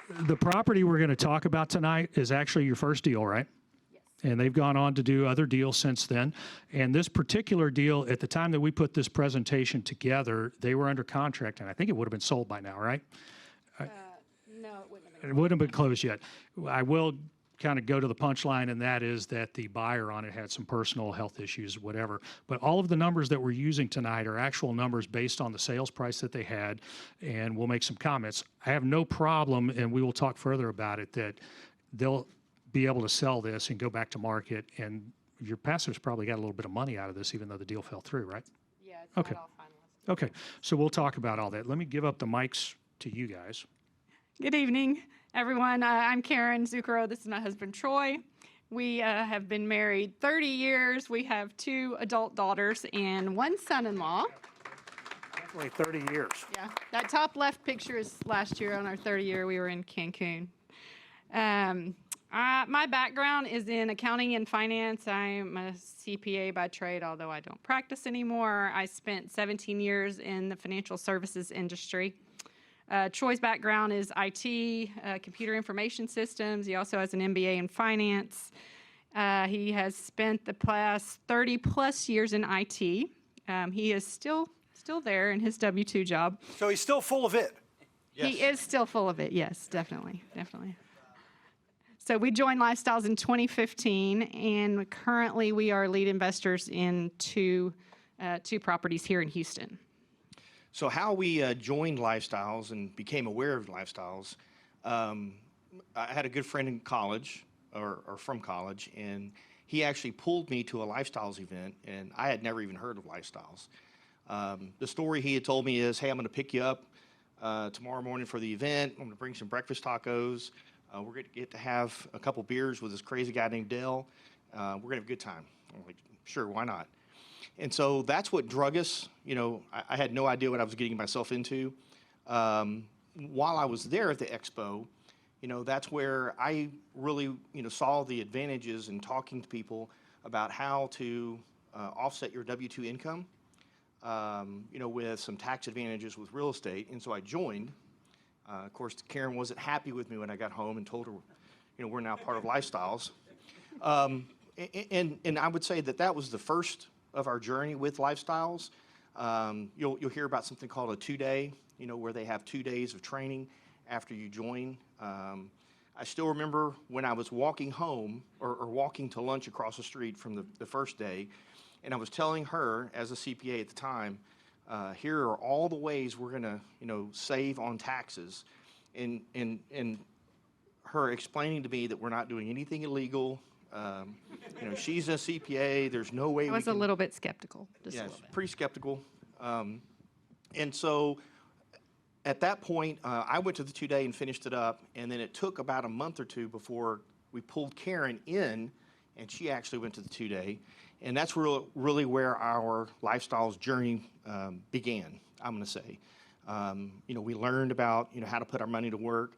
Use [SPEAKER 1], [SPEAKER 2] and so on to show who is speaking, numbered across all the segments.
[SPEAKER 1] the property we're going to talk about tonight is actually your first deal, right?
[SPEAKER 2] Yes.
[SPEAKER 1] And they've gone on to do other deals since then. And this particular deal, at the time that we put this presentation together, they were under contract, and I think it would have been sold by now, right?
[SPEAKER 2] No, it wouldn't have been.
[SPEAKER 1] It wouldn't have been closed yet. I will kind of go to the punchline, and that is that the buyer on it had some personal health issues, whatever. But all of the numbers that we're using tonight are actual numbers based on the sales price that they had, and we'll make some comments. I have no problem, and we will talk further about it, that they'll be able to sell this and go back to market, and your pastor's probably got a little bit of money out of this, even though the deal fell through, right?
[SPEAKER 2] Yeah, it's
[SPEAKER 1] Okay.
[SPEAKER 2] not all finalized.
[SPEAKER 1] Okay, so we'll talk about all that. Let me give up the mics to you guys.
[SPEAKER 2] Good evening, everyone. I'm Karen Zucchero. This is my husband, Troy. We have been married 30 years. We have 2 adult daughters and 1 son-in-law.
[SPEAKER 1] Definitely 30 years.
[SPEAKER 2] Yeah, that top left picture is last year on our 30 year. We were in Cancun. My background is in accounting and finance. I'm a CPA by trade, although I don't practice anymore. I spent 17 years in the financial services industry. Troy's background is IT, computer information systems. He also has an MBA in finance. He has spent the past 30 plus years in IT. He is still there in his W-2 job.
[SPEAKER 3] So he's still full of it.
[SPEAKER 2] Yes. He is still full of it. Yes, definitely. So we joined Lifestyles in 2015, and currently we are lead investors in two properties here in Houston.
[SPEAKER 4] So how we joined Lifestyles and became aware of Lifestyles, I had a good friend in college, or from college, and he actually pulled me to a Lifestyles event, and I had never even heard of Lifestyles. The story he had told me is, hey, I'm going to pick you up tomorrow morning for the event. I'm going to bring some breakfast tacos. We're going to get to have a couple beers with this crazy guy named Dale. We're going to have a good time. I'm like, sure, why not? And so that's what drug us. You know, I had no idea what I was getting myself into. While I was there at the expo, you know, that's where I really, saw the advantages in talking to people about how to offset your W-2 income, with some tax advantages with real estate. And so I joined. Of course, Karen wasn't happy with me when I got home and told her, we're now part of Lifestyles. And I would say that was the first of our journey with Lifestyles. You'll hear about something called a 2-day, where they have 2 days of training after you join. I still remember when I was walking home or walking to lunch across the street from the first day, and I was telling her, as a CPA at the time, here are all the ways we're going to, save on taxes, and her explaining to me that we're not doing anything illegal. She's a CPA. There's no way.
[SPEAKER 2] I was a little bit skeptical.
[SPEAKER 4] Yes, pretty skeptical. And so at that point, I went to the 2-day and finished it up, and then it took about a month or 2 before we pulled Karen in, and she actually went to the 2-day. And that's really where our Lifestyles journey began, I'm going to say. We learned about, how to put our money to work,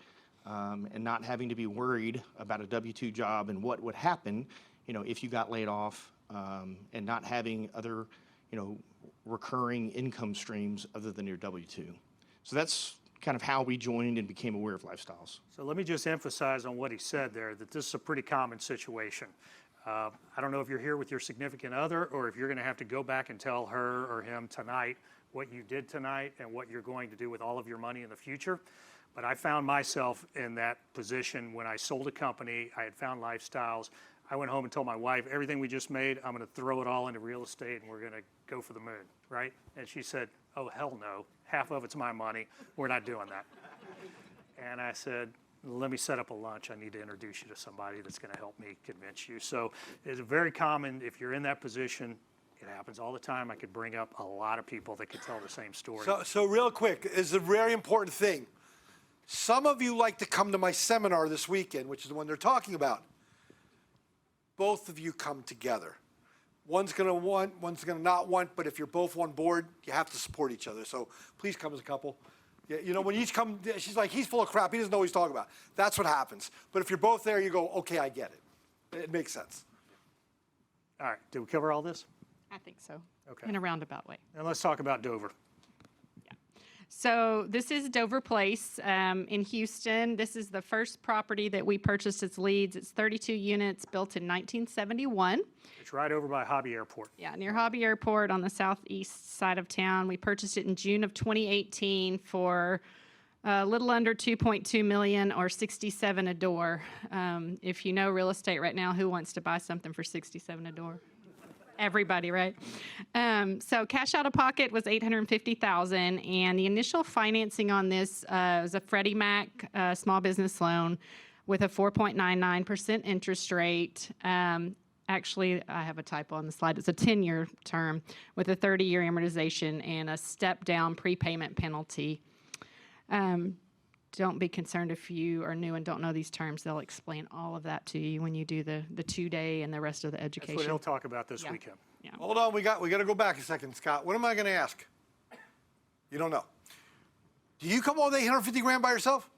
[SPEAKER 4] and not having to be worried about a W-2 job and what would happen, if you got laid off, and not having other, recurring income streams other than your W-2. So that's kind of how we joined and became aware of Lifestyles.
[SPEAKER 1] So let me just emphasize on what he said there, that this is a pretty common situation. I don't know if you're here with your significant other or if you're going to have to go back and tell her or him tonight what you did tonight and what you're going to do with all of your money in the future. But I found myself in that position when I sold a company. I had found Lifestyles. I went home and told my wife, everything we just made, I'm going to throw it all into real estate and we're going to go for the moon, right? And she said, oh, hell no. Half of it's my money. We're not doing that. And I said, let me set up a lunch. I need to introduce you to somebody that's going to help me convince you. So it's very common if you're in that position. It happens all the time. I could bring up a lot of people that could tell the same story.
[SPEAKER 3] So real quick, is a very important thing. Some of you like to come to my seminar this weekend, which is the one they're talking about. Both of you come together. One's going to want, one's going to not want, but if you're both on board, you have to support each other. So please come as a couple. Yeah, when you each come, she's like, he's full of crap. He doesn't know what he's talking about. That's what happens. But if you're both there, you go, okay, I get it. It makes sense.
[SPEAKER 1] All right. Did we cover all this?
[SPEAKER 2] I think so.
[SPEAKER 1] Okay.
[SPEAKER 2] In a roundabout way.
[SPEAKER 1] And let's talk about Dover.
[SPEAKER 2] Yeah. So this is Dover Place in Houston. This is the first property that we purchased as leads. It's 32 units, built in 1971.
[SPEAKER 1] It's right over by Hobby Airport.
[SPEAKER 2] Yeah, near Hobby Airport on the southeast side of town. We purchased it in June of 2018 for a little under 2.2 million, or 67 a door. If you know real estate right now, who wants to buy something for 67 a door? Everybody, right? So cash out of pocket was $850,000, and the initial financing on this was a Freddie Mac small business loan with a 4.99% interest rate. Actually, I have a typo on the slide. It's a 10-year term with a 30-year amortization and a step-down prepayment penalty. Don't be concerned if you are new and don't know these terms. They'll explain all of that to you when you do the 2-day and the rest of the education.
[SPEAKER 1] That's what he'll talk about this
[SPEAKER 2] Yeah.
[SPEAKER 1] weekend.
[SPEAKER 2] Yeah.
[SPEAKER 3] Hold on, we got to go back a second, Scott. What am I going to ask? You don't know. Do you come up with 850 grand by yourself?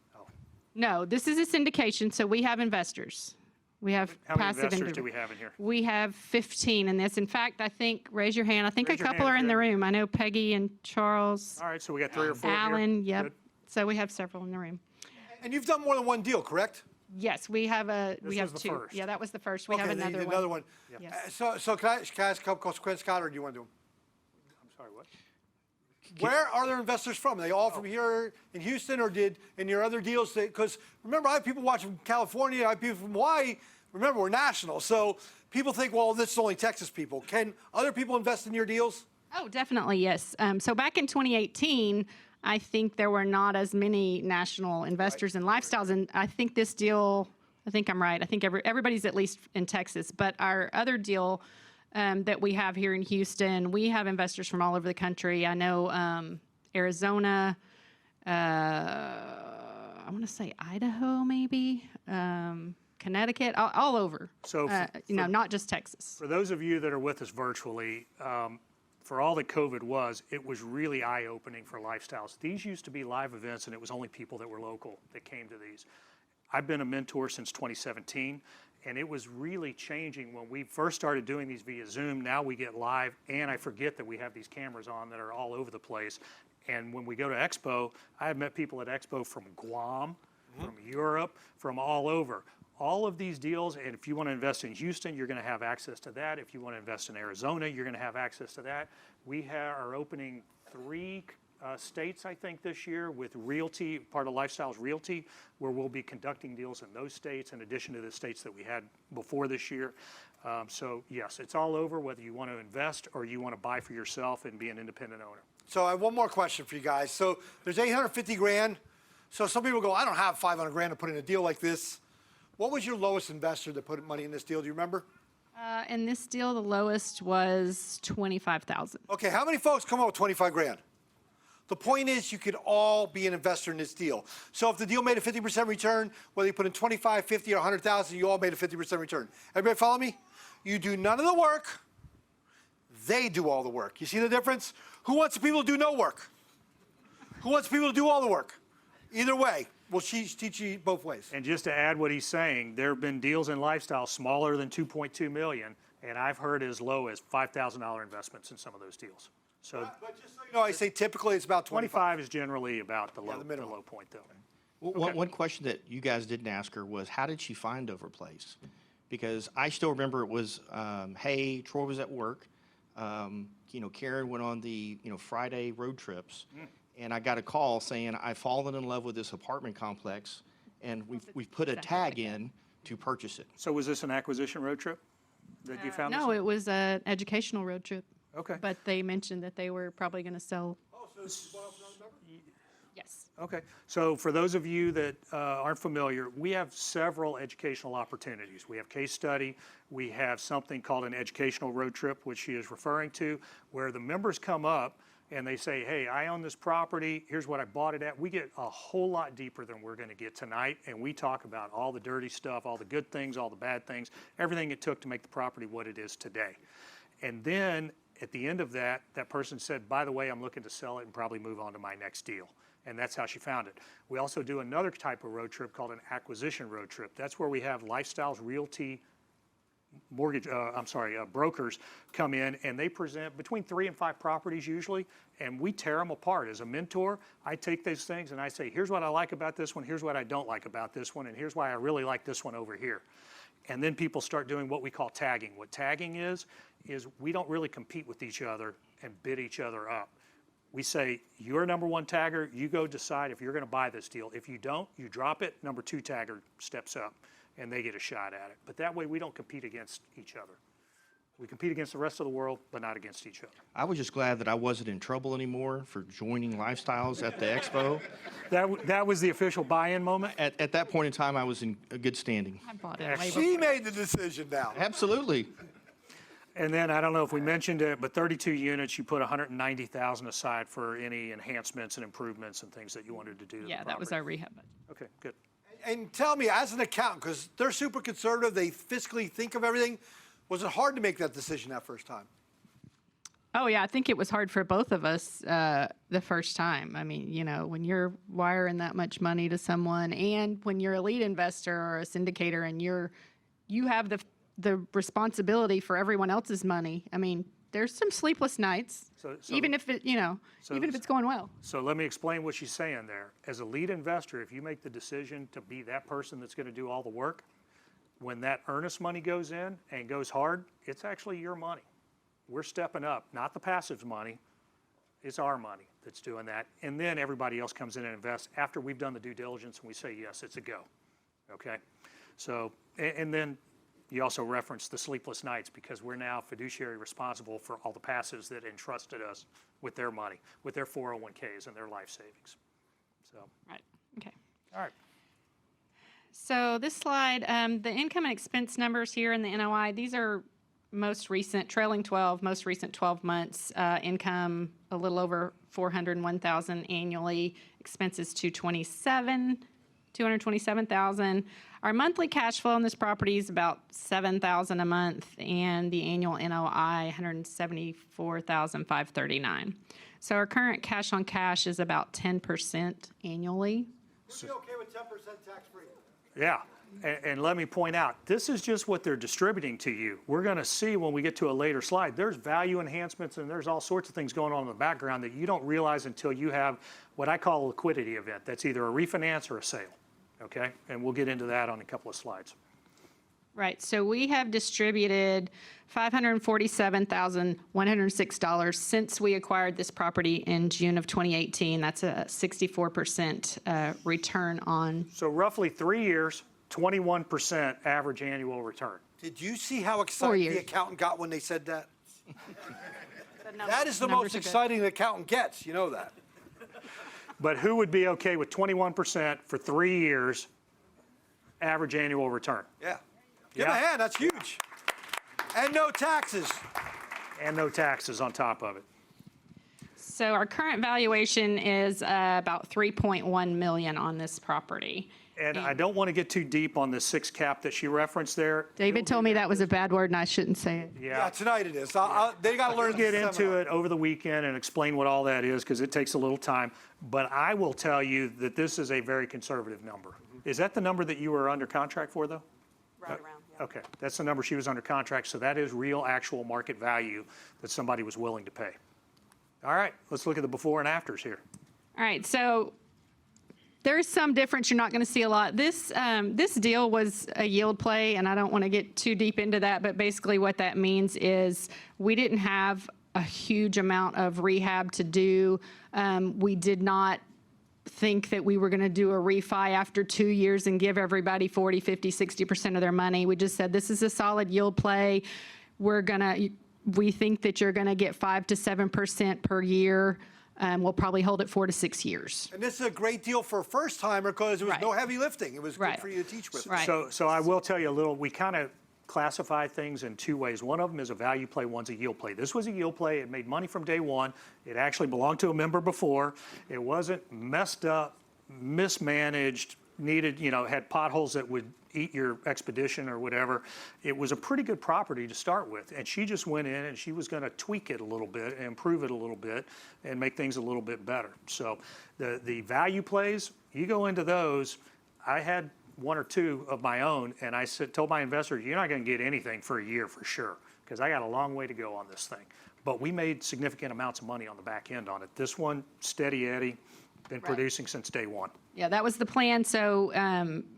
[SPEAKER 2] No, this is a syndication, so we have investors. We have
[SPEAKER 1] How many
[SPEAKER 2] passive
[SPEAKER 1] investors do we have in here?
[SPEAKER 2] We have 15 in this. In fact, I think, raise your hand. I think
[SPEAKER 1] Raise
[SPEAKER 2] a
[SPEAKER 1] your
[SPEAKER 2] couple
[SPEAKER 1] hand
[SPEAKER 2] are
[SPEAKER 1] if
[SPEAKER 2] in the
[SPEAKER 1] you're-
[SPEAKER 2] room. I know Peggy and Charles,
[SPEAKER 1] All right, so we got 3 or 4
[SPEAKER 2] Alan,
[SPEAKER 1] here.
[SPEAKER 2] yep.
[SPEAKER 1] Good.
[SPEAKER 2] So we have several in the room.
[SPEAKER 3] And you've done more than one deal, correct?
[SPEAKER 2] Yes, we have
[SPEAKER 1] This
[SPEAKER 2] have
[SPEAKER 1] was the
[SPEAKER 2] two.
[SPEAKER 1] first.
[SPEAKER 2] Yeah, that was the first. We have
[SPEAKER 3] Okay, then you
[SPEAKER 2] another
[SPEAKER 3] did
[SPEAKER 2] one.
[SPEAKER 3] another one.
[SPEAKER 2] Yes.
[SPEAKER 3] So can I ask a couple questions, Scott, or do you want to do them?
[SPEAKER 1] I'm sorry, what?
[SPEAKER 3] Where are their investors from? Are they all from here in Houston, or did in your other deals? Because remember, I have people watching from California, I have people from Hawaii. Remember, we're national, so people think, well, this is only Texas people. Can other people invest in your deals?
[SPEAKER 2] Oh, definitely, yes. So back in 2018, I think there were not as many national investors in lifestyles, and I think this deal, I think I'm right. I think everybody's at least in Texas, but our other deal that we have here in Houston, we have investors from all over the country. I know Arizona, I want to say Idaho, maybe, Connecticut, all over.
[SPEAKER 1] So
[SPEAKER 2] not just Texas.
[SPEAKER 1] For those of you that are with us virtually, for all that COVID was, it was really eye-opening for lifestyles. These used to be live events, and it was only people that were local that came to these. I've been a mentor since 2017, and it was really changing when we first started doing these via Zoom. Now we get live, and I forget that we have these cameras on that are all over the place. And when we go to Expo, I have met people at Expo from Guam, from Europe, from all over. All of these deals, and if you want to invest in Houston, you're going to have access to that. If you want to invest in Arizona, you're going to have access to that. We are opening 3 states, I think, this year with Realty, part of Lifestyles Realty, where we'll be conducting deals in those states in addition to the states that we had before this year. So yes, it's all over, whether you want to invest or you want to buy for yourself and be an independent owner.
[SPEAKER 3] So I have one more question for you guys. So there's 850 grand. So some people go, I don't have 500 grand to put in a deal like this. What was your lowest investor that put money in this deal? Do you remember?
[SPEAKER 2] In this deal, the lowest was $25,000.
[SPEAKER 3] Okay, how many folks come up with 25 grand? The point is you could all be an investor in this deal. So if the deal made a 50% return, whether you put in 25, 50, or 100,000, you all made a 50% return. Everybody follow me? You do none of the work. They do all the work. You see the difference? Who wants people to do no work? Who wants people to do all the work? Either way, we'll teach you both ways.
[SPEAKER 1] And just to add what he's saying, there have been deals in lifestyle smaller than 2.2 million, and I've heard as low as $5,000 investments in some of those deals. So
[SPEAKER 3] But just so you know, I say typically it's about 25.
[SPEAKER 1] 25 is generally about the low,
[SPEAKER 3] the
[SPEAKER 1] the
[SPEAKER 3] minimum.
[SPEAKER 1] low point, though.
[SPEAKER 4] One question that you guys didn't ask her was, how did she find Dover Place? Because I still remember it was, hey, Troy was at work. Karen went on the, Friday road trips. And I got a call saying, I've fallen in love with this apartment complex, and we've put a tag in to purchase it.
[SPEAKER 1] So was this an acquisition road trip that you found?
[SPEAKER 2] No,
[SPEAKER 1] this?
[SPEAKER 2] it was an educational road trip.
[SPEAKER 1] Okay.
[SPEAKER 2] But they mentioned that they were probably going to sell. Yes.
[SPEAKER 1] Okay. So for those of you that aren't familiar, we have several educational opportunities. We have case study. We have something called an educational road trip, which she is referring to, where the members come up and they say, hey, I own this property. Here's what I bought it at. We get a whole lot deeper than we're going to get tonight, and we talk about all the dirty stuff, all the good things, all the bad things, everything it took to make the property what it is today. And then at the end of that, that person said, by the way, I'm looking to sell it and probably move on to my next deal. And that's how she found it. We also do another type of road trip called an acquisition road trip. That's where we have Lifestyles Realty brokers come in and they present between 3 and 5 properties usually, and we tear them apart. As a mentor, I take those things and I say, here's what I like about this one, here's what I don't like about this one, and here's why I really like this one over here. And then people start doing what we call tagging. What tagging is we don't really compete with each other and bid each other up. We say, you're number 1 tagger, you go decide if you're going to buy this deal. If you don't, you drop it, number 2 tagger steps up, and they get a shot at it. But that way, we don't compete against each other. We compete against the rest of the world, but not against each other.
[SPEAKER 4] I was just glad that I wasn't in trouble anymore for joining Lifestyles at the expo.
[SPEAKER 1] That was the official buy-in moment?
[SPEAKER 4] At that point in time, I was in a good standing.
[SPEAKER 2] I bought it way
[SPEAKER 3] She made the decision now.
[SPEAKER 4] Absolutely.
[SPEAKER 1] And then, I don't know if we mentioned it, but 32 units, you put $190,000 aside for any enhancements and improvements and things that you wanted to do to the
[SPEAKER 2] Yeah, that was
[SPEAKER 1] property.
[SPEAKER 2] our rehab budget.
[SPEAKER 1] Okay, good.
[SPEAKER 3] And tell me, as an accountant, because they're super conservative, they fiscally think of everything, was it hard to make that decision that first time?
[SPEAKER 2] Oh, yeah, I think it was hard for both of us the first time. I mean, you know, when you're wiring that much money to someone and when you're a lead investor or a syndicator and you have the responsibility for everyone else's money. I mean, there's some sleepless nights,
[SPEAKER 1] So-
[SPEAKER 2] even if it, even if it's going well.
[SPEAKER 1] So let me explain what she's saying there. As a lead investor, if you make the decision to be that person that's going to do all the work, when that earnest money goes in and goes hard, it's actually your money. We're stepping up, not the passive money. It's our money that's doing that. And then everybody else comes in and invests after we've done the due diligence and we say, yes, it's a go. Okay? So, and then you also referenced the sleepless nights because we're now fiduciary responsible for all the passives that entrusted us with their money, with their 401ks and their life savings. So,
[SPEAKER 2] Right. Okay.
[SPEAKER 1] all right.
[SPEAKER 2] So this slide, the income and expense numbers here in the NOI, these are most recent, trailing 12, most recent 12 months, income a little over $401,000 annually, expenses $227,000. Our monthly cash flow on this property is about $7,000 a month, and the annual NOI $174,539. So our current cash on cash is about 10% annually.
[SPEAKER 3] Would you be okay with 10% tax-free?
[SPEAKER 1] Yeah, and let me point out, this is just what they're distributing to you. We're going to see when we get to a later slide, there's value enhancements and there's all sorts of things going on in the background that you don't realize until you have what I call a liquidity event. That's either a refinance or a sale, okay? And we'll get into that on a couple of slides.
[SPEAKER 2] Right, so we have distributed $547,106 since we acquired this property in June of 2018. That's a 64% return on.
[SPEAKER 1] So roughly 3 years, 21% average annual return.
[SPEAKER 3] Did you see how excited
[SPEAKER 2] years.
[SPEAKER 3] the accountant got when they said that?
[SPEAKER 2] That
[SPEAKER 3] That is the most exciting the accountant gets, you know that.
[SPEAKER 1] But who would be okay with 21% for 3 years average annual return?
[SPEAKER 3] Yeah. Give him a
[SPEAKER 1] Yeah.
[SPEAKER 3] hand, that's huge. And no taxes.
[SPEAKER 1] And no taxes on top of it.
[SPEAKER 2] So our current valuation is about $3.1 million on this property.
[SPEAKER 1] And I don't want to get too deep on the 6 cap that she referenced there.
[SPEAKER 2] David told me that was a bad word and I shouldn't say it.
[SPEAKER 3] Yeah, tonight it is. They got to learn
[SPEAKER 1] We'll get
[SPEAKER 3] the
[SPEAKER 1] into
[SPEAKER 3] seminar.
[SPEAKER 1] it over the weekend and explain what all that is because it takes a little time. But I will tell you that this is a very conservative number. Is that the number that you were under contract for, though?
[SPEAKER 2] Right around, yeah.
[SPEAKER 1] Okay, that's the number she was under contract, so that is real, actual market value that somebody was willing to pay. All right, let's look at the before and afters here.
[SPEAKER 2] All right, so there is some difference. You're not going to see a lot. This deal was a yield play, and I don't want to get too deep into that, but basically what that means is we didn't have a huge amount of rehab to do. We did not think that we were going to do a refi after 2 years and give everybody 40, 50, 60% of their money. We just said, this is a solid yield play. We think that you're going to get 5 to 7% per year. We'll probably hold it 4 to 6 years.
[SPEAKER 3] And this is a great deal for a first timer because there was
[SPEAKER 2] Right.
[SPEAKER 3] no heavy lifting. It was good
[SPEAKER 2] Right.
[SPEAKER 3] for you to teach with.
[SPEAKER 2] Right.
[SPEAKER 1] So I will tell you a little, we kind of classify things in 2 ways. One of them is a value play, one's a yield play. This was a yield play. It made money from day one. It actually belonged to a member before. It wasn't messed up, mismanaged, had potholes that would eat your expedition or whatever. It was a pretty good property to start with. And she just went in and she was going to tweak it a little bit and improve it a little bit and make things a little bit better. So the value plays, you go into those, one or two of my own, and I told my investors, you're not going to get anything for a year for sure, because I got a long way to go on this thing. But we made significant amounts of money on the back end on it. This one, steady Eddie, been producing since day one.
[SPEAKER 2] Yeah, that was the plan. So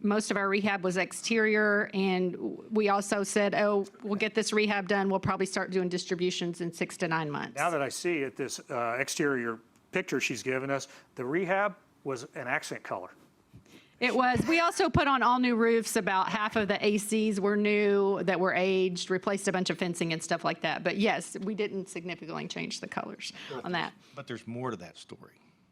[SPEAKER 2] most of our rehab was exterior, and we also said, oh, we'll get this rehab done. We'll probably start doing distributions in 6 to 9 months.
[SPEAKER 1] Now that I see it, this exterior picture she's given us, the rehab was an accent color.
[SPEAKER 2] It was. We also put on all new roofs. About half of the ACs were new that were aged, replaced a bunch of fencing and stuff like that. But yes, we didn't significantly change the colors on that.
[SPEAKER 4] But there's more to that story.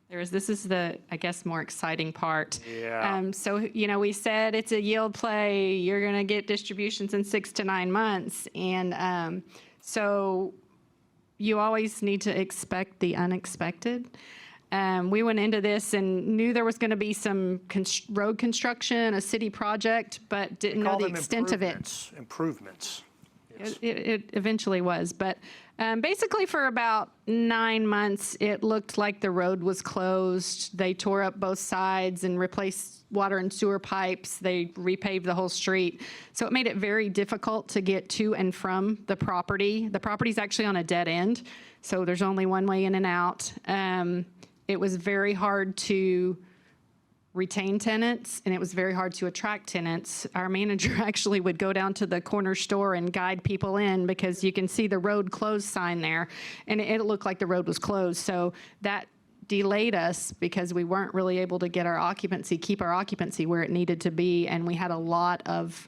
[SPEAKER 2] This is the, I guess, more exciting part.
[SPEAKER 1] Yeah.
[SPEAKER 2] So, we said it's a yield play. You're going to get distributions in 6 to 9 months. And so you always need to expect the unexpected. We went into this and knew there was going to be some road construction, a city project, but didn't know the extent of it.
[SPEAKER 1] Improvements. Yes.
[SPEAKER 2] It eventually was. But basically for about 9 months, it looked like the road was closed. They tore up both sides and replaced water and sewer pipes. They repaved the whole street. So it made it very difficult to get to and from the property. The property's actually on a dead end, so there's only one way in and out. It was very hard to retain tenants, and it was very hard to attract tenants. Our manager actually would go down to the corner store and guide people in, because you can see the road closed sign there, and it looked like the road was closed. So that delayed us because we weren't really able to get keep our occupancy where it needed to be, and we had a lot of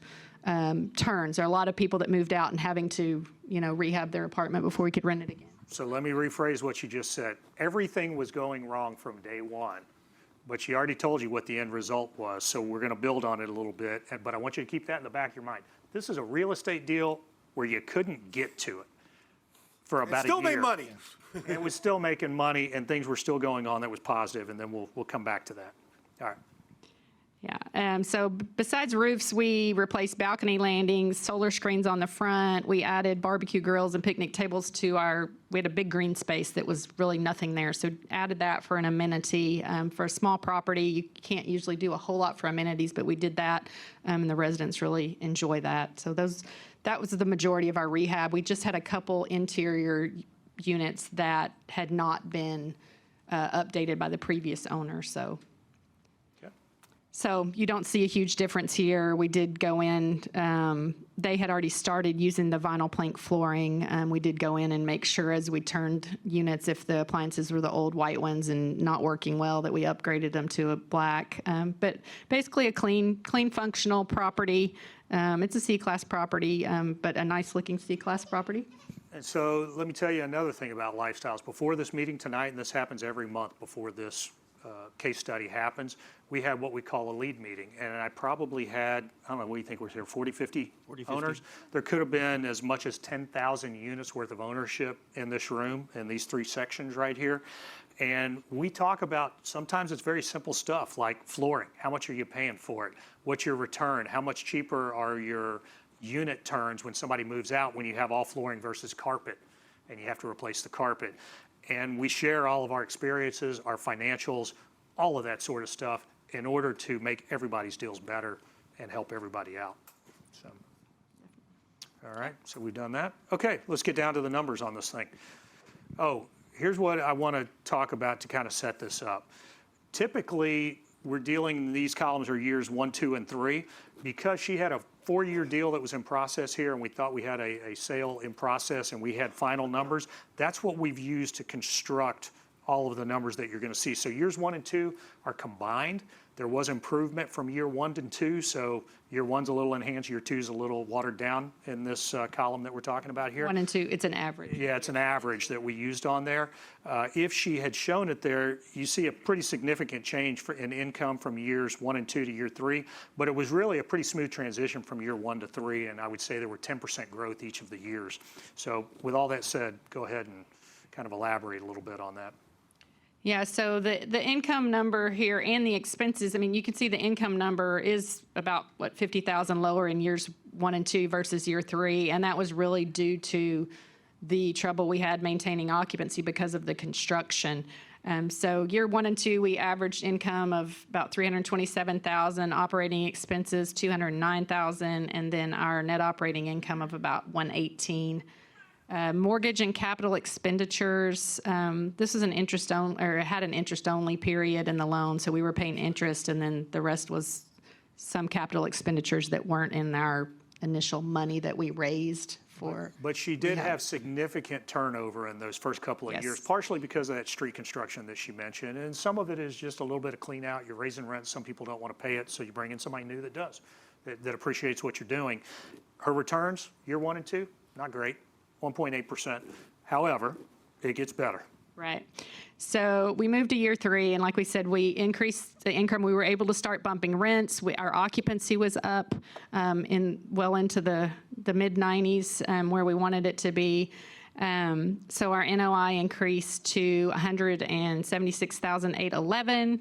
[SPEAKER 2] turns. There are a lot of people that moved out and having to, rehab their apartment before we could rent it again.
[SPEAKER 1] So let me rephrase what you just said. Everything was going wrong from day one, but she already told you what the end result was, so we're going to build on it a little bit, but I want you to keep that in the back of your mind. This is a real estate deal where you couldn't get to it for about a year.
[SPEAKER 3] Still made money.
[SPEAKER 1] It was still making money, and things were still going on that was positive, and then we'll come back to that. All right.
[SPEAKER 2] Yeah, so besides roofs, we replaced balcony landings, solar screens on the front. We added barbecue grills and picnic tables to we had a big green space that was really nothing there. So added that for an amenity. For a small property, you can't usually do a whole lot for amenities, but we did that, and the residents really enjoy that. So that was the majority of our rehab. We just had a couple interior units that had not been updated by the previous owner, So you don't see a huge difference here. We did go in, they had already started using the vinyl plank flooring. We did go in and make sure as we turned units, if the appliances were the old white ones and not working well, that we upgraded them to a black. But basically a clean, functional property. It's a C-class property, but a nice looking C-class property.
[SPEAKER 1] And so let me tell you another thing about Lifestyles. Before this meeting tonight, and this happens every month before this case study happens, we had what we call a lead meeting. And I probably had, I don't know, what do you think, we're here, 40, 50 owners? There could have been as much as 10,000 units worth of ownership in this room, in these 3 sections right here. And we talk about, sometimes it's very simple stuff like flooring. How much are you paying for it? What's your return? How much cheaper are your unit turns when somebody moves out when you have all flooring versus carpet and you have to replace the carpet? And we share all of our experiences, our financials, all of that sort of stuff in order to make everybody's deals better and help everybody out. So, all right, so we've done that. Okay, let's get down to the numbers on this thing. Oh, here's what I want to talk about to kind of set this up. Typically, we're dealing, these columns are years 1, 2, and 3. Because she had a 4-year deal that was in process here, and we thought we had a sale in process and we had final numbers, that's what we've used to construct all of the numbers that you're going to see. So years 1 and 2 are combined. There was improvement from year 1 to 2, so year 1's a little enhanced, year 2's a little watered down in this column that we're talking about here.
[SPEAKER 2] 1 and 2, it's an average.
[SPEAKER 1] Yeah, it's an average that we used on there. If she had shown it there, you see a pretty significant change in income from years 1 and 2 to year 3, but it was really a pretty smooth transition from year 1 to 3, and I would say there were 10% growth each of the years. So with all that said, go ahead and kind of elaborate a little bit on that.
[SPEAKER 2] Yeah, so the income number here and the expenses, I mean, you can see the income number is about, what, 50,000 lower in years 1 and 2 versus year 3, and that was really due to the trouble we had maintaining occupancy because of the construction. So year 1 and 2, we averaged income of about $327,000, operating expenses $209,000, and then our net operating income of about $118,000. Mortgage and capital expenditures, this is an interest only, or it had an interest only period in the loan, so we were paying interest, and then the rest was some capital expenditures that weren't in our initial money that we raised for.
[SPEAKER 1] But she did have significant turnover in those first couple of
[SPEAKER 2] Yes.
[SPEAKER 1] years, partially because of that street construction that she mentioned. And some of it is just a little bit of clean out. You're raising rent. Some people don't want to pay it, so you bring in somebody new that does, that appreciates what you're doing. Her returns, year 1 and 2, not great, 1.8%. However, it gets better.
[SPEAKER 2] Right. So we moved to year 3, and like we said, we increased the income. We were able to start bumping rents. Our occupancy was up into the mid-90s, where we wanted it to be. So our NOI increased to $176,811.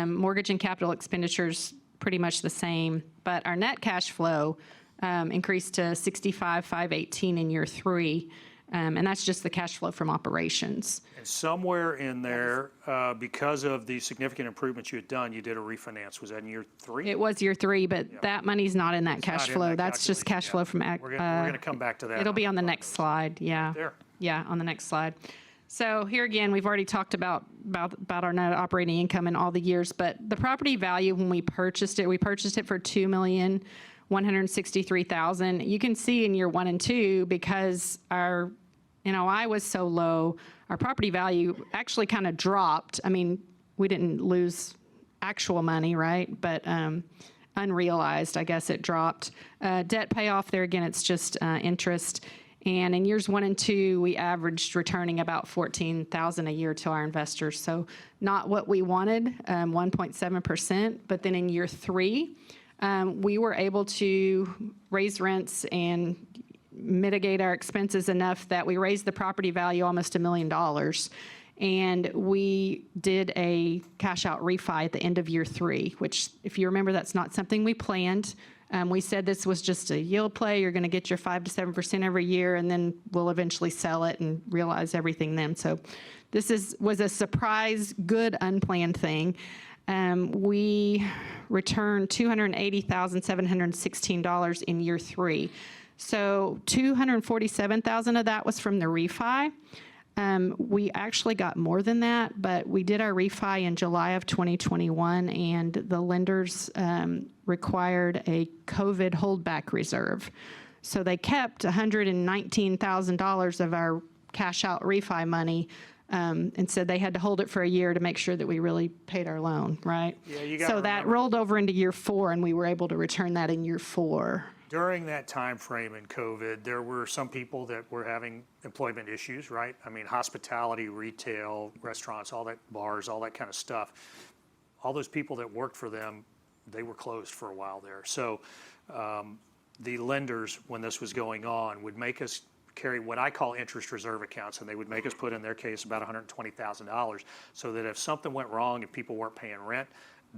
[SPEAKER 2] Mortgage and capital expenditures pretty much the same, but our net cash flow increased to $65,518 in year 3. And that's just the cash flow from operations.
[SPEAKER 1] And somewhere in there, because of the significant improvements you had done, you did a refinance. Was that in year 3?
[SPEAKER 2] It was year 3, but that money's not in that cash
[SPEAKER 1] not in
[SPEAKER 2] flow.
[SPEAKER 1] that
[SPEAKER 2] That's just cash
[SPEAKER 1] calculation,
[SPEAKER 2] flow
[SPEAKER 1] yeah.
[SPEAKER 2] from.
[SPEAKER 1] We're going to come back to that.
[SPEAKER 2] It'll be on the next slide. Yeah.
[SPEAKER 1] there.
[SPEAKER 2] Yeah, on the next slide. So here again, we've already talked about our net operating income in all the years, but the property value when we purchased it for $2,163,000. You can see in year 1 and 2, because our NOI was so low, our property value actually kind of dropped. I mean, we didn't lose actual money, right? But unrealized, I guess it dropped. Debt payoff, there again, it's just interest. And in years 1 and 2, we averaged returning about $14,000 a year to our investors. So not what we wanted, 1.7%. But then in year 3, we were able to raise rents and mitigate our expenses enough that we raised the property value almost $1 million. And we did a cash out refi at the end of year 3, which, if you remember, that's not something we planned. We said this was just a yield play. You're going to get your 5 to 7% every year, and then we'll eventually sell it and realize everything then. So this was a surprise, good, unplanned thing. We returned $280,716 in year 3. So $247,000 of that was from the refi. We actually got more than that, but we did our refi in July of 2021, and the lenders required a COVID holdback reserve. So they kept $119,000 of our cash out refi money, and said they had to hold it for a year to make sure that we really paid our loan, right?
[SPEAKER 1] Yeah, you gotta
[SPEAKER 2] so that
[SPEAKER 1] remember.
[SPEAKER 2] rolled over into year 4, and we were able to return that in year 4.
[SPEAKER 1] During that time frame in COVID, there were some people that were having employment issues, right? I mean, hospitality, retail, restaurants, all that, bars, all that kind of stuff. All those people that worked for them, they were closed for a while there. So the lenders, when this was going on, would make us carry what I call interest reserve accounts, and they would make us put in their case about $120,000, so that if something went wrong and people weren't paying rent,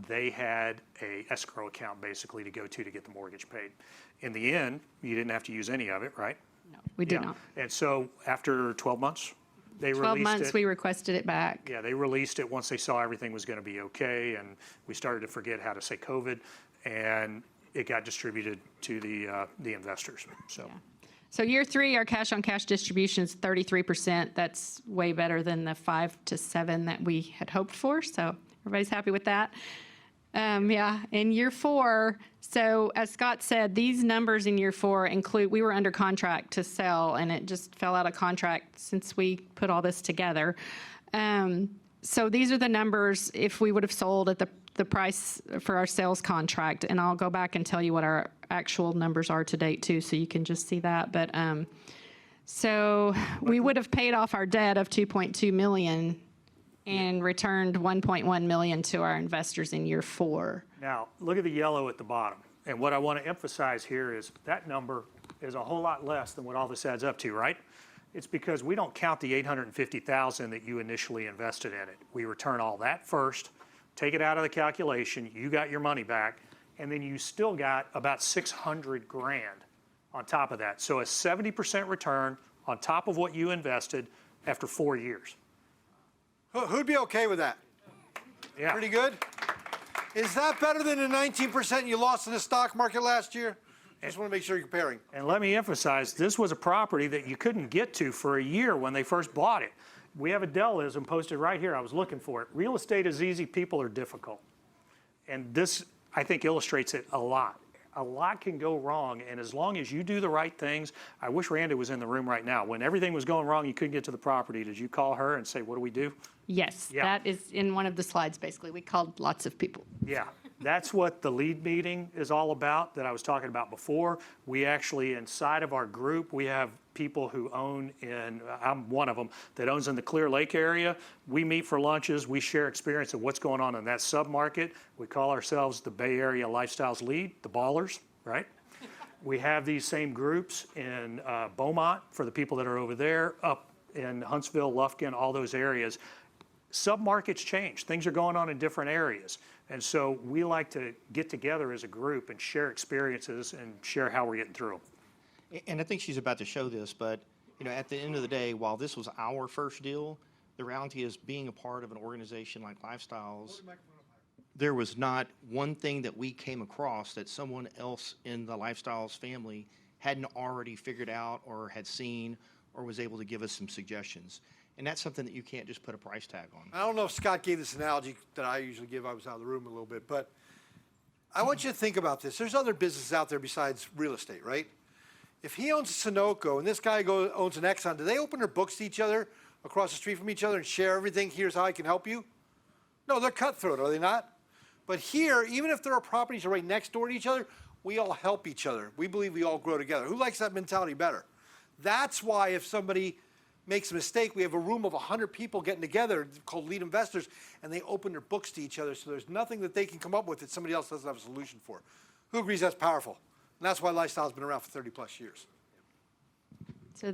[SPEAKER 1] they had a escrow account basically to go to get the mortgage paid. In the end, you didn't have to use any of it, right?
[SPEAKER 2] No, we did not.
[SPEAKER 1] And so after 12 months, they
[SPEAKER 2] 12
[SPEAKER 1] released
[SPEAKER 2] months,
[SPEAKER 1] it.
[SPEAKER 2] we requested it back.
[SPEAKER 1] Yeah, they released it once they saw everything was going to be okay, and we started to forget how to say COVID, and it got distributed to the investors. So.
[SPEAKER 2] Yeah. So year 3, our cash on cash distribution is 33%. That's way better than the 5 to 7 that we had hoped for. So everybody's happy with that. Yeah, in year 4, so as Scott said, these numbers in year 4 include, we were under contract to sell, and it just fell out of contract since we put all this together. So these are the numbers if we would have sold at the price for our sales contract, and I'll go back and tell you what our actual numbers are to date too, so you can just see that. But so we would have paid off our debt of $2.2 million and returned $1.1 million to our investors in year 4.
[SPEAKER 1] Now, look at the yellow at the bottom. And what I want to emphasize here is that number is a whole lot less than what all this adds up to, right? It's because we don't count the $850,000 that you initially invested in it. We return all that first, take it out of the calculation, you got your money back, and then you still got about $600,000 on top of that. So a 70% return on top of what you invested after 4 years.
[SPEAKER 3] Who'd be okay with that?
[SPEAKER 1] Yeah.
[SPEAKER 3] Pretty good? Is that better than the 19% you lost in the stock market last year? Just want to make sure you're comparing.
[SPEAKER 1] And let me emphasize, this was a property that you couldn't get to for a year when they first bought it. We have a Delism posted right here. I was looking for it. Real estate is easy, people are difficult. And this, I think, illustrates it a lot. A lot can go wrong, and as long as you do the right things, I wish Randa was in the room right now. When everything was going wrong, you couldn't get to the property. Did you call her and say, what do we do?
[SPEAKER 2] Yes,
[SPEAKER 1] Yeah.
[SPEAKER 2] that is in one of the slides, basically. We called lots of people.
[SPEAKER 1] Yeah, that's what the lead meeting is all about that I was talking about before. We actually, inside of our group, we have people who own I'm one of them, that owns in the Clear Lake area. We meet for lunches. We share experience of what's going on in that submarket. We call ourselves the Bay Area Lifestyles Lead, the Ballers, right? We have these same groups in Beaumont for the people that are over there, up in Huntsville, Lufkin, all those areas. Submarkets change. Things are going on in different areas. And so we like to get together as a group and share experiences and share how we're getting through them.
[SPEAKER 4] And I think she's about to show this, but at the end of the day, while this was our first deal, the reality is being a part of an organization like Lifestyles, there was not one thing that we came across that someone else in the Lifestyles family hadn't already figured out or had seen or was able to give us some suggestions. And that's something that you can't just put a price tag on.
[SPEAKER 3] I don't know if Scott gave this analogy that I usually give. I was out of the room a little bit, but I want you to think about this. There's other businesses out there besides real estate, right? If he owns a Sunoco and this guy owns an Exxon, do they open their books to each other across the street from each other and share everything? Here's how I can help you. No, they're cutthroat, are they not? But here, even if there are properties right next door to each other, we all help each other. We believe we all grow together. Who likes that mentality better? That's why if somebody makes a mistake, we have a room of 100 people getting together called lead investors, and they open their books to each other, so there's nothing that they can come up with that somebody else doesn't have a solution for. Who agrees that's powerful? And that's why Lifestyle's been around for 30 plus years.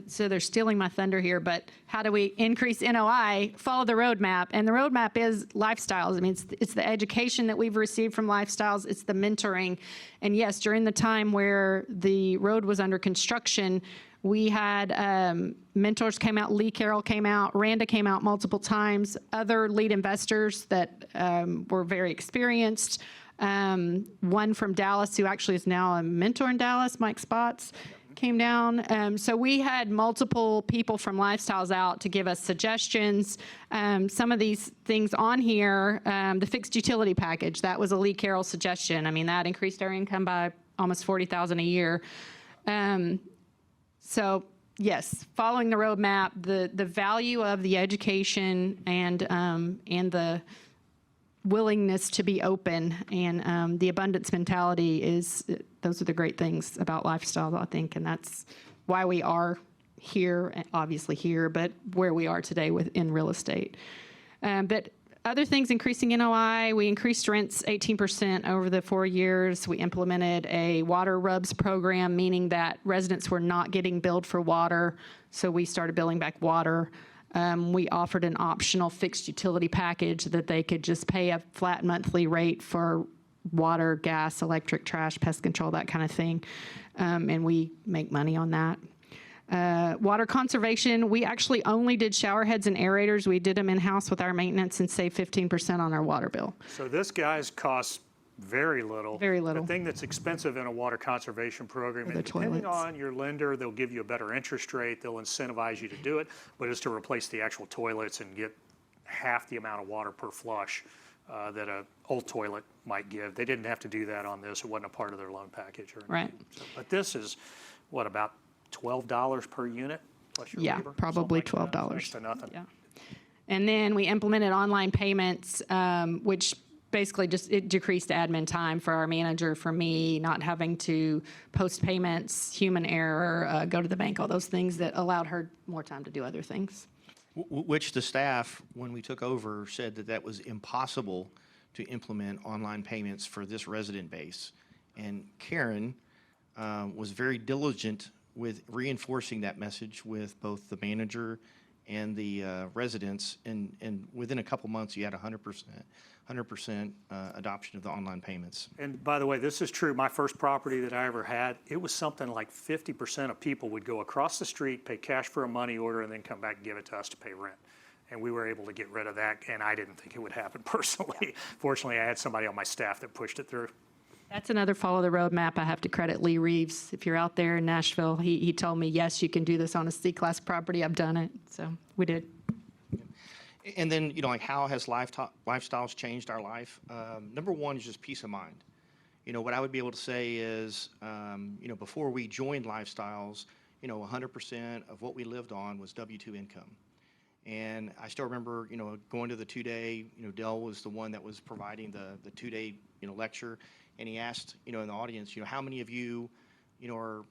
[SPEAKER 2] So they're stealing my thunder here, but how do we increase NOI? Follow the roadmap, and the roadmap is Lifestyles. I mean, it's the education that we've received from Lifestyles. It's the mentoring. And yes, during the time where the road was under construction, we had mentors came out. Lee Carroll came out. Randa came out multiple times. Other lead investors that were very experienced. One from Dallas, who actually is now a mentor in Dallas, Mike Spots, came down. So we had multiple people from Lifestyles out to give us suggestions. Some of these things on here, the fixed utility package, that was a Lee Carroll suggestion. I mean, that increased our income by almost $40,000 a year. So yes, following the roadmap, the value of the education and the willingness to be open and the abundance mentality those are the great things about Lifestyle, I think, and that's why we are here, obviously here, but where we are today in real estate. But other things, increasing NOI, we increased rents 18% over the 4 years. We implemented a water RUBS program, meaning that residents were not getting billed for water, so we started billing back water. We offered an optional fixed utility package that they could just pay a flat monthly rate for water, gas, electric, trash, pest control, that kind of thing. And we make money on that. Water conservation, we actually only did shower heads and aerators. We did them in-house with our maintenance and saved 15% on our water bill.
[SPEAKER 1] So this guy's costs very little.
[SPEAKER 2] Very little.
[SPEAKER 1] The thing that's expensive in a water conservation program, and depending
[SPEAKER 2] toilets.
[SPEAKER 1] on your lender, they'll give you a better interest rate, they'll incentivize you to do it, but it's to replace the actual toilets and get half the amount of water per flush that an old toilet might give. They didn't have to do that on this. It wasn't a part of their loan package or anything.
[SPEAKER 2] Right.
[SPEAKER 1] So, but this is, what, about $12 per unit plus your labor?
[SPEAKER 2] Probably
[SPEAKER 1] Something like that.
[SPEAKER 2] $12.
[SPEAKER 1] Next to nothing.
[SPEAKER 2] Yeah. And then we implemented online payments, which basically it decreased admin time for our manager, for me, not having to post payments, human error, go to the bank, all those things that allowed her more time to do other things.
[SPEAKER 4] Which the staff, when we took over, said that was impossible to implement online payments for this resident base. And Karen was very diligent with reinforcing that message with both the manager and the residents. And within a couple months, you had 100% adoption of the online payments.
[SPEAKER 1] And by the way, this is true. My first property that I ever had, it was something like 50% of people would go across the street, pay cash for a money order, and then come back and give it to us to pay rent. and we were able to get rid of that, and I didn't think it would happen personally. Fortunately, I had somebody on my staff that pushed it through.
[SPEAKER 2] That's another follow the roadmap. I have to credit Lee Reeves. If you're out there in Nashville, he told me, yes, you can do this on a C-class property. I've done it. So we did.
[SPEAKER 4] And then, like how has lifestyles changed our life? Number one is just peace of mind. What I would be able to say is, before we joined Lifestyles, 100% of what we lived on was W-2 income. And I still remember, going to the 2-day, Dell was the one that was providing the 2-day, lecture. And he asked, in the audience, how many of you, are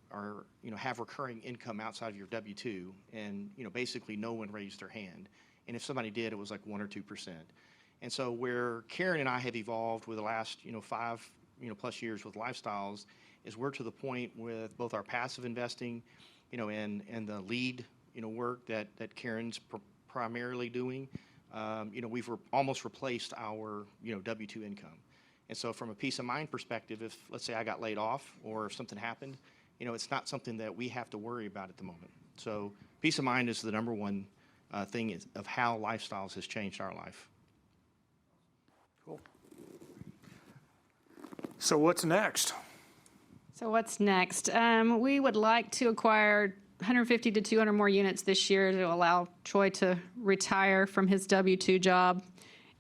[SPEAKER 4] have recurring income outside of your W-2? And, basically no one raised their hand. And if somebody did, it was like 1 or 2%. And so where Karen and I have evolved with the last, 5, plus years with Lifestyles is we're to the point with both our passive investing, and the lead, work that Karen's primarily doing. We've almost replaced our, W-2 income. And so from a peace of mind perspective, if let's say I got laid off or if something happened, it's not something that we have to worry about at the moment. So peace of mind is the number one thing of how Lifestyles has changed our life.
[SPEAKER 1] Cool. So what's next?
[SPEAKER 2] So what's next? We would like to acquire 150 to 200 more units this year to allow Troy to retire from his W-2 job.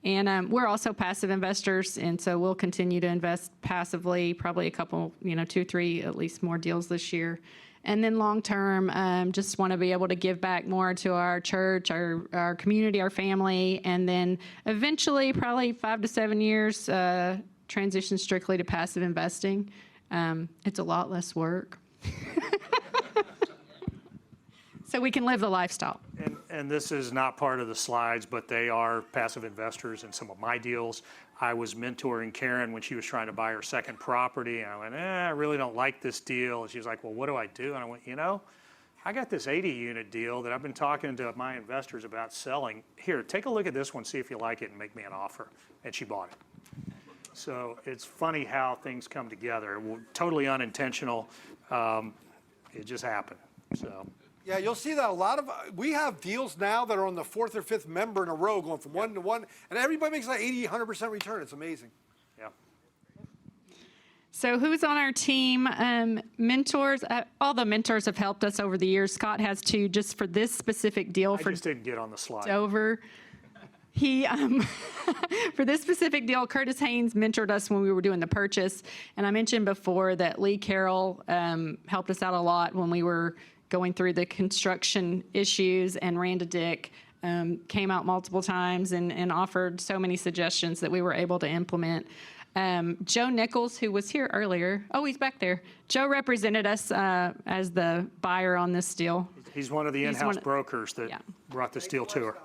[SPEAKER 2] And we're also passive investors, and so we'll continue to invest passively, probably a couple, 2, 3, at least more deals this year. And then long term, just want to be able to give back more to our church, our community, our family, and then eventually, probably 5 to 7 years, transition strictly to passive investing. It's a lot less work. So we can live the lifestyle.
[SPEAKER 1] And this is not part of the slides, but they are passive investors in some of my deals. I was mentoring Karen when she was trying to buy her second property, and I went, I really don't like this deal. And she was like, well, what do I do? And I went, I got this 80-unit deal that I've been talking to my investors about selling. Here, take a look at this one, see if you like it, and make me an offer. And she bought it. So it's funny how things come together. Totally unintentional. It just happened. So.
[SPEAKER 3] Yeah, you'll see that a lot of, we have deals now that are on the 4th or 5th member in a row going from 1 to 1, and everybody makes like 80, 100% return. It's amazing.
[SPEAKER 1] Yeah.
[SPEAKER 2] So who's on our team? Mentors, all the mentors have helped us over the years. Scott has too, just for this specific deal.
[SPEAKER 1] I just didn't get on the slide.
[SPEAKER 2] Dover. He, for this specific deal, Curtis Haynes mentored us when we were doing the purchase. And I mentioned before that Lee Carroll helped us out a lot when we were going through the construction issues, and Randa Dick came out multiple times and offered so many suggestions that we were able to implement. Joe Nichols, who was here earlier, he's back there. Joe represented us as the buyer on this deal.
[SPEAKER 1] He's one of the in-house brokers that brought this deal to her.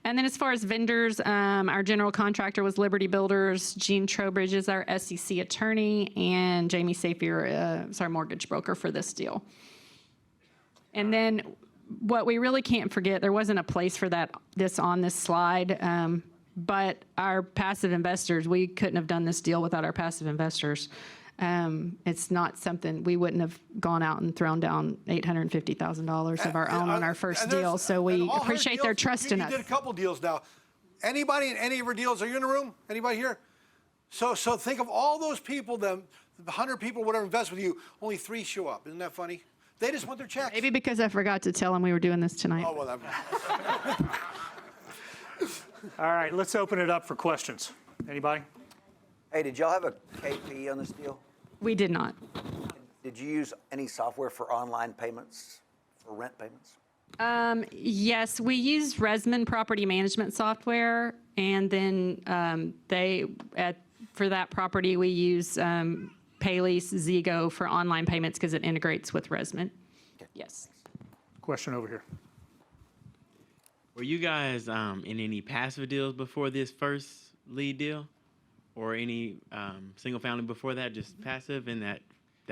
[SPEAKER 2] And then as far as vendors, our general contractor was Liberty Builders. Gene Trowbridge is our SEC attorney, and Jamie Safier is our mortgage broker for this deal. And then what we really can't forget, there wasn't a place for this on this slide, but our passive investors, we couldn't have done this deal without our passive investors. It's not something, we wouldn't have gone out and thrown down $850,000 of our own on our first deal. So we appreciate their trust in us.
[SPEAKER 3] You did a couple deals now. Anybody in any of our deals, are you in the room? Anybody here? So think of all those people, the 100 people, whatever, invest with you, only 3 show up. Isn't that funny? They just want their checks.
[SPEAKER 2] Maybe because I forgot to tell them we were doing this tonight.
[SPEAKER 3] Oh, well,
[SPEAKER 1] All right, let's open it up for questions. Anybody?
[SPEAKER 5] Hey, did y'all have a KP on this deal?
[SPEAKER 2] We did not.
[SPEAKER 5] Did you use any software for online payments, for rent payments?
[SPEAKER 2] Yes, we used Resman property management software, and then for that property we use Paylease Zego for online payments because it integrates with Resman. Okay. Yes.
[SPEAKER 1] Question over here.
[SPEAKER 6] Were you guys in any passive deals before this first lead deal? Or any single family before that, just passive in that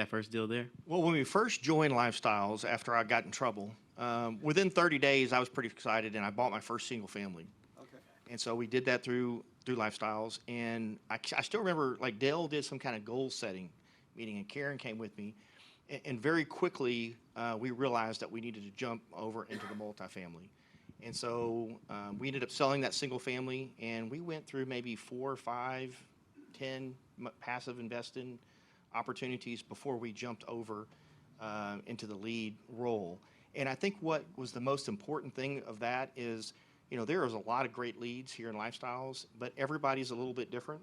[SPEAKER 6] first deal there?
[SPEAKER 4] Well, when we first joined Lifestyles, after I got in trouble, within 30 days, I was pretty excited, and I bought my first single family. Okay. And so we did that through Lifestyles, and I still remember, like, Dale did some kind of goal setting meeting, and Karen came with me, and very quickly we realized that we needed to jump over into the multifamily. And so we ended up selling that single family, and we went through maybe 4, 5, 10 passive investing opportunities before we jumped over into the lead role. And I think what was the most important thing of that is, there is a lot of great leads here in Lifestyles, but everybody's a little bit different.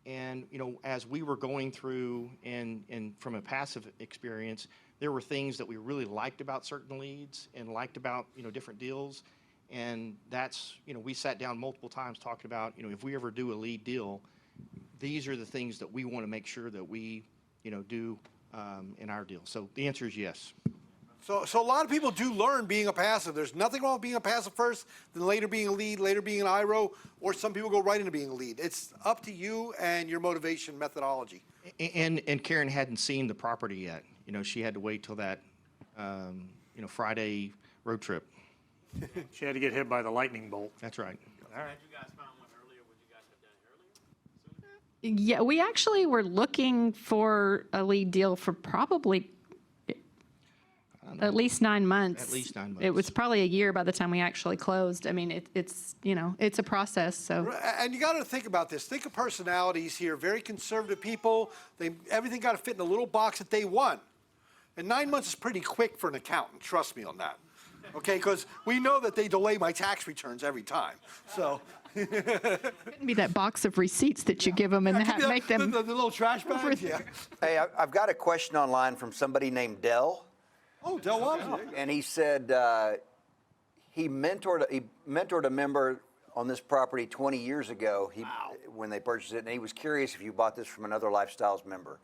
[SPEAKER 4] And, as we were going through and from a passive experience, there were things that we really liked about certain leads and liked about, different deals. And that's, we sat down multiple times talking about, if we ever do a lead deal, these are the things that we want to make sure that we, do in our deal. So the answer is yes.
[SPEAKER 3] So a lot of people do learn being a passive. There's nothing wrong with being a passive first, then later being a lead, later being an IRO, or some people go right into being a lead. It's up to you and your motivation methodology.
[SPEAKER 4] And Karen hadn't seen the property yet. She had to wait till that, Friday road trip.
[SPEAKER 1] She had to get hit by the lightning bolt.
[SPEAKER 4] That's right.
[SPEAKER 1] All right.
[SPEAKER 6] Had you guys found one earlier, would you guys have done it earlier?
[SPEAKER 2] Yeah, we actually were looking for a lead deal for probably at least 9 months.
[SPEAKER 4] At least 9 months.
[SPEAKER 2] It was probably a year by the time we actually closed. I mean, it's a process, so.
[SPEAKER 3] And you got to think about this. Think of personalities here. Very conservative people. Everything got to fit in a little box that they want. And 9 months is pretty quick for an accountant. Trust me on that. Okay, because we know that they delay my tax returns every time. So.
[SPEAKER 2] Couldn't be that box of receipts that you give them and make them.
[SPEAKER 3] The little trash bags. Yeah.
[SPEAKER 5] Hey, I've got a question online from somebody named Dell.
[SPEAKER 3] Oh, Del Walmsley.
[SPEAKER 5] And he said he mentored a member on this property 20 years ago when they purchased it, and he was curious if you bought this from another Lifestyles member.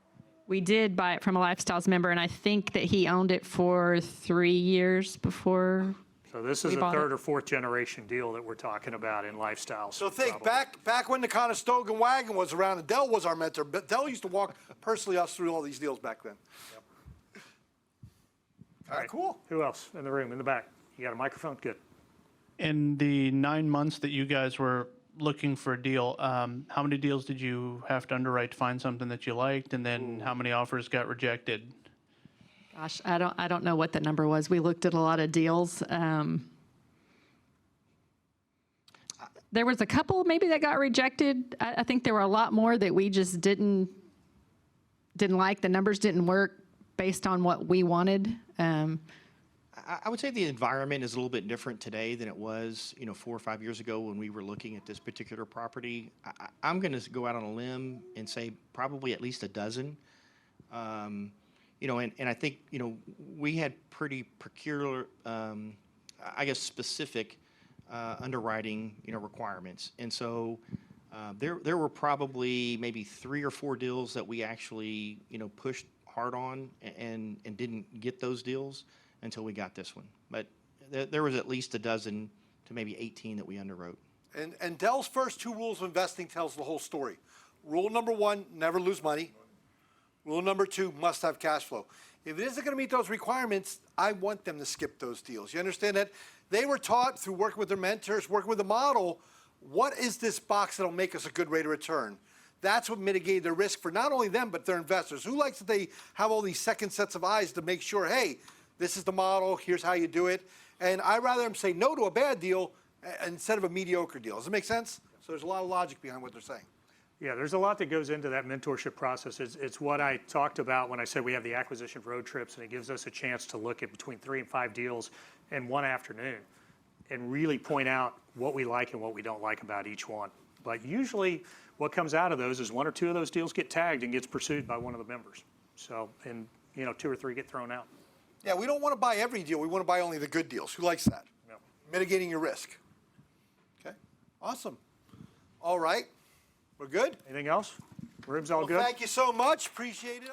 [SPEAKER 2] We did buy it from a Lifestyles member, and I think that he owned it for 3 years before.
[SPEAKER 1] So this is
[SPEAKER 2] We
[SPEAKER 1] a
[SPEAKER 2] bought
[SPEAKER 1] third
[SPEAKER 2] it.
[SPEAKER 1] or fourth generation deal that we're talking about in Lifestyles.
[SPEAKER 3] So think
[SPEAKER 1] probably.
[SPEAKER 3] back when the Conestoga wagon was around, and Dell was our mentor. But Dell used to walk personally us through all these deals back then. All right, cool.
[SPEAKER 1] Who else in the room, in the back? You got a microphone? Good.
[SPEAKER 7] In the 9 months that you guys were looking for a deal, how many deals did you have to underwrite to find something that you liked, and then how many offers got rejected?
[SPEAKER 2] Gosh, I don't know what the number was. We looked at a lot of deals. There was a couple maybe that got rejected. I think there were a lot more that we just didn't like. The numbers didn't work based on what we wanted.
[SPEAKER 4] I would say the environment is a little bit different today than it was, 4 or 5 years ago when we were looking at this particular property. I'm going to go out on a limb and say probably at least a dozen. And I think, we had pretty peculiar, specific underwriting, requirements. And so there were probably maybe 3 or 4 deals that we actually, pushed hard on and didn't get those deals until we got this one. But there was at least a dozen to maybe 18 that we underwrote.
[SPEAKER 3] And Dell's first 2 rules of investing tells the whole story. Rule number 1, never lose money. Rule number 2, must have cash flow. If it isn't going to meet those requirements, I want them to skip those deals. You understand that? They were taught through working with their mentors, working with the model, what is this box that'll make us a good rate of return? That's what mitigated the risk for not only them, but their investors. Who likes that they have all these second sets of eyes to make sure, hey, this is the model, here's how you do it. And I'd rather them say no to a bad deal instead of a mediocre deal. Does it make sense? So there's a lot of logic behind what they're saying.
[SPEAKER 1] Yeah, there's a lot that goes into that mentorship process. It's what I talked about when I said we have the acquisition road trips, and it gives us a chance to look at between 3 and 5 deals in one afternoon and really point out what we like and what we don't like about each one. But usually what comes out of those is 1 or 2 of those deals get tagged and gets pursued by one of the members. So, and 2 or 3 get thrown out.
[SPEAKER 3] Yeah, we don't want to buy every deal. We want to buy only the good deals. Who likes that?
[SPEAKER 1] No.
[SPEAKER 3] Mitigating your risk. Okay, awesome. All right, we're good?
[SPEAKER 1] Anything else? Room's all
[SPEAKER 3] Well,
[SPEAKER 1] good?
[SPEAKER 3] thank you so much. Appreciate it.